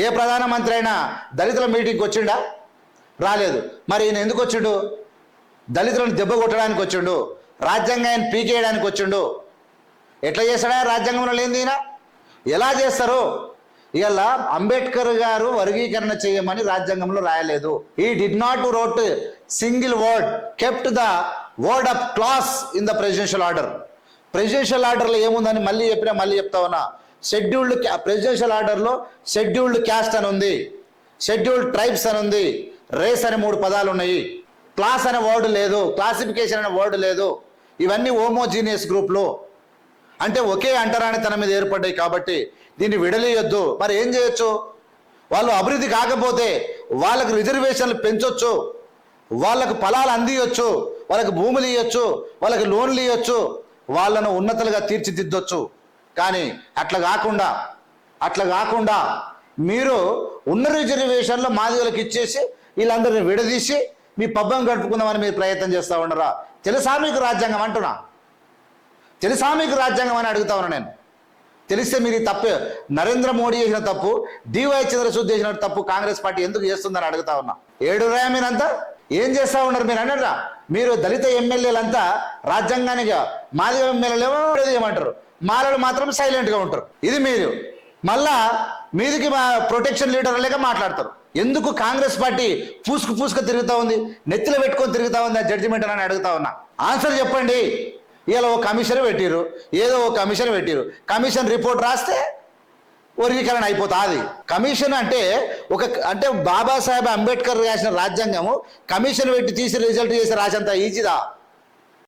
ఏ ప్రధానమంత్రి అయినా దళితుల మీటింగ్కి వచ్చిండా? రాలేదు. మరి ఈయన ఎందుకు వచ్చిండు? దళితులను దెబ్బ కొట్టడానికి వచ్చిండు, రాజ్యాంగాన్ని పీకేయడానికి వచ్చిండు. ఎట్లా చేస్తాడా రాజ్యాంగంలో లేనిది ఈయన? ఎలా చేస్తారు? ఇలా అంబేద్కర్ గారు వర్గీకరణ చేయమని రాజ్యాంగంలో రాయలేదు. ఈ did not wrote single word, kept the word of class in the presidential order. Presidential ఆర్డర్లో ఏముందని మళ్ళీ చెప్పినా మళ్ళీ చెప్తా ఉన్నా. షెడ్యూల్డ్ ప్రెసిడెన్షియల్ ఆర్డర్లో షెడ్యూల్డ్ క్యాస్ట్ అని ఉంది, షెడ్యూల్డ్ ట్రైబ్స్ అని ఉంది, రేస్ అనే 3 పదాలు ఉన్నాయి. క్లాస్ అనే వర్డ్ లేదు, క్లాసిఫికేషన్ అనే వర్డ్ లేదు. ఇవన్నీ హోమోజీనియస్ గ్రూప్లు, అంటే ఒకే అంటరానితనం మీద ఏర్పడ్డాయి. కాబట్టి దీన్ని విడలేయొద్దు. మరి ఏం చేయొచ్చు? వాళ్ళు అభివృద్ధి కాకపోతే వాళ్ళకు రిజర్వేషన్లు పెంచొచ్చు, వాళ్ళకు ఫలాలు అందియొచ్చు, వాళ్ళకి భూములు ఇవ్వచ్చు, వాళ్ళకి లోన్లు ఇవ్వచ్చు, వాళ్ళను ఉన్నతులుగా తీర్చిదిద్దొచ్చు. కానీ అట్లా కాకుండా మీరు ఉన్న రిజర్వేషన్లో మాదిగలకు ఇచ్చేసి వీళ్ళందరినీ విడదీసి మీ పబ్బం గడుపుకుందామని మీరు ప్రయత్నం చేస్తూ ఉండరా? తెలుసా మీకు రాజ్యాంగం అంటున్నా? తెలుసా మీకు రాజ్యాంగం అని అడుగుతా ఉన్నా నేను. తెలిస్తే మీరు తప్పు, నరేంద్ర మోడీ చేసిన తప్పు, డివై చంద్రచూడ్ చేసిన తప్పు కాంగ్రెస్ పార్టీ ఎందుకు చేస్తుందని అడుగుతా ఉన్నా. ఏడురా మీరంతా ఏం చేస్తూ ఉన్నారు మీరు అన్నారా? మీరు దళిత ఎమ్మెల్యేలంతా రాజ్యాంగానికి, మాదిగ ఎమ్మెల్యేలు ఏమంటారు, మాలలు మాత్రం సైలెంట్గా ఉంటారు. ఇది మీరు మళ్ళా మీదికి మా ప్రొటెక్షన్ లీడర్ లేక మాట్లాడతారు. ఎందుకు కాంగ్రెస్ పార్టీ పూసుకు తిరుగుతూ ఉంది, నెత్తిలో పెట్టుకొని తిరుగుతూ ఉంది ఆ జడ్జిమెంట్ అని అడుగుతా ఉన్నా. ఆన్సర్ చెప్పండి. ఇలా ఓ కమిషన్ పెట్టిరు, ఏదో ఓ కమిషన్ పెట్టిరు, కమిషన్ రిపోర్ట్ రాస్తే వర్గీకరణ అయిపోతుంది. కమిషన్ అంటే బాబాసాహెబ్ అంబేద్కర్ రాసిన రాజ్యాంగము కమిషన్ పెట్టి తీసి రిజల్ట్ చేసి రాసేంత ఈజీదా?